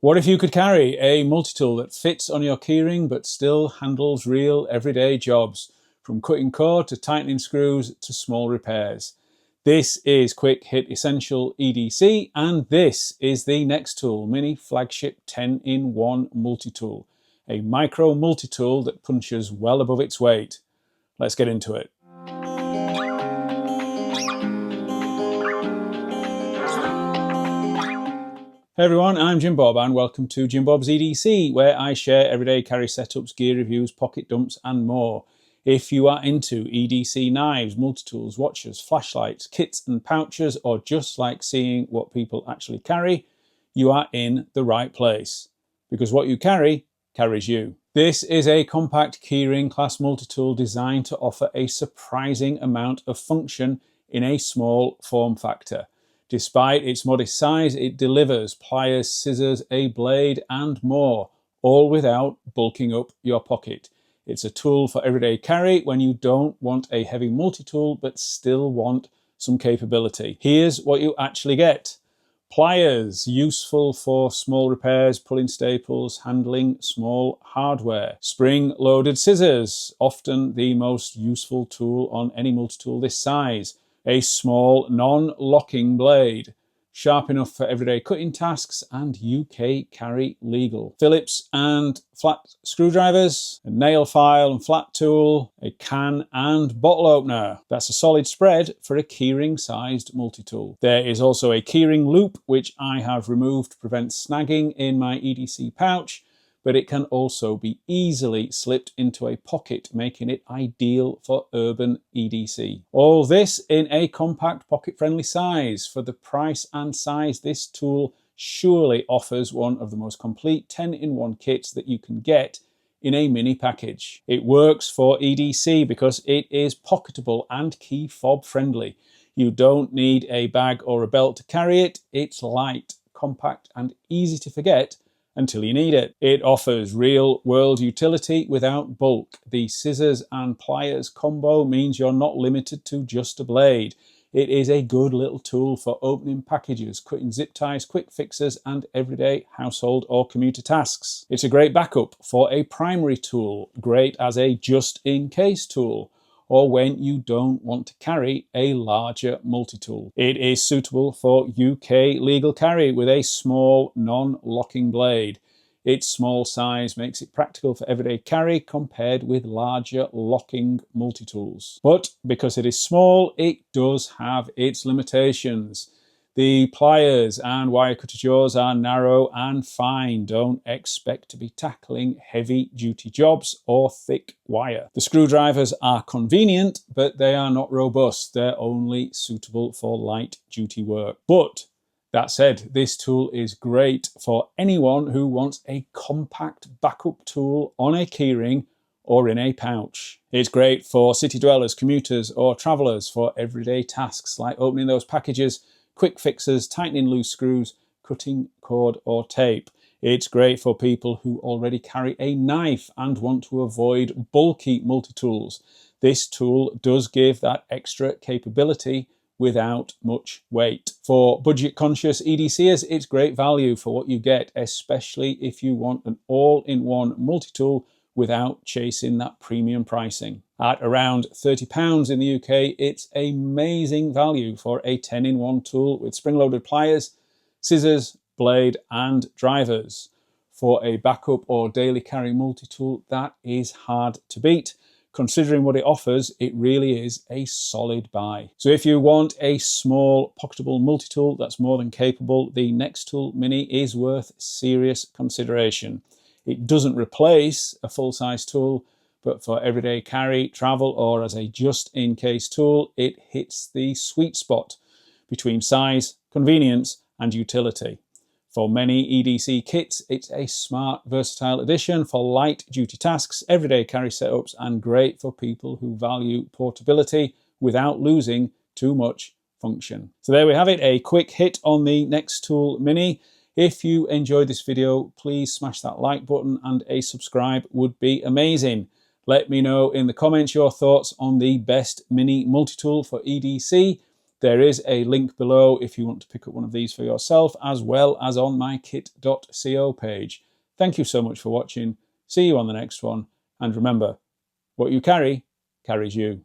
What if you could carry a multi-tool that fits on your keyring but still handles real everyday jobs, from cutting cord to tightening screws to small repairs? This is Quick Hit Essential EDC, and this is the NexTool Mini Flagship 10-in-1 multi-tool, a micro multi-tool that punches well above its weight. Let's get into it. Hey everyone, I'm Jim Bob and welcome to Jim Bob's EDC, where I share everyday carry setups, gear reviews, pocket dumps and more. If you are into EDC knives, multi-tools, watches, flashlights, kits and pouches, or just like seeing what people actually carry, you are in the right place. Because what you carry, carries you. This is a compact keyring class multi-tool designed to offer a surprising amount of function in a small form factor. Despite its modest size, it delivers pliers, scissors, a blade and more, all without bulking up your pocket. It's a tool for everyday carry when you don't want a heavy multi-tool but still want some capability. Here's what you actually get. Pliers, useful for small repairs, pulling staples, handling small hardware. Spring-loaded scissors, often the most useful tool on any multi-tool this size. A small non-locking blade, sharp enough for everyday cutting tasks and UK carry legal. Phillips and flat screwdrivers, a nail file and flat tool, a can and bottle opener. That's a solid spread for a keyring sized multi-tool. There is also a keyring loop which I have removed to prevent snagging in my EDC pouch, but it can also be easily slipped into a pocket, making it ideal for urban EDC. All this in a compact pocket-friendly size. For the price and size, this tool surely offers one of the most complete 10-in-1 kits that you can get in a mini package. It works for EDC because it is pocketable and key fob friendly. You don't need a bag or a belt to carry it. It's light, compact and easy to forget until you need it. It offers real-world utility without bulk. The scissors and pliers combo means you're not limited to just a blade. It is a good little tool for opening packages, cutting zip ties, quick fixes, and everyday household or commuter tasks. It's a great backup for a primary tool, great as a just-in-case tool, or when you don't want to carry a larger multi-tool. It is suitable for UK legal carry with a small non-locking blade. Its small size makes it practical for everyday carry compared with larger locking multi-tools. But because it is small, it does have its limitations. The pliers and wire cutter jaws are narrow and fine. Don't expect to be tackling heavy duty jobs or thick wire. The screwdrivers are convenient, but they are not robust. They're only suitable for light duty work. But that said, this tool is great for anyone who wants a compact backup tool on a keyring or in a pouch. It's great for city dwellers, commuters or travellers for everyday tasks like opening those packages, quick fixes, tightening loose screws, cutting cord or tape. It's great for people who already carry a knife and want to avoid bulky multi-tools. This tool does give that extra capability without much weight. For budget-conscious EDCers, it's great value for what you get, especially if you want an all-in-one multi-tool without chasing that premium pricing. At around £30 in the UK, it's amazing value for a 10-in-1 tool with spring-loaded pliers, scissors, blade and drivers. For a backup or daily carry multi-tool, that is hard to beat. Considering what it offers, it really is a solid buy. So if you want a small pocketable multi-tool that's more than capable, the NexTool Mini is worth serious consideration. It doesn't replace a full-size tool, but for everyday carry, travel, or as a just-in-case tool, it hits the sweet spot between size, convenience, and utility. For many EDC kits, it's a smart, versatile addition for light-duty tasks, everyday carry setups, and great for people who value portability without losing too much function. So there we have it, a quick hit on the NexTool Mini. If you enjoyed this video, please smash that like button and a subscribe would be amazing. Let me know in the comments your thoughts on the best mini multi-tool for EDC. There is a link below if you want to pick up one of these for yourself, as well as on my kit.co page. Thank you so much for watching. See you on the next one. And remember, what you carry carries you.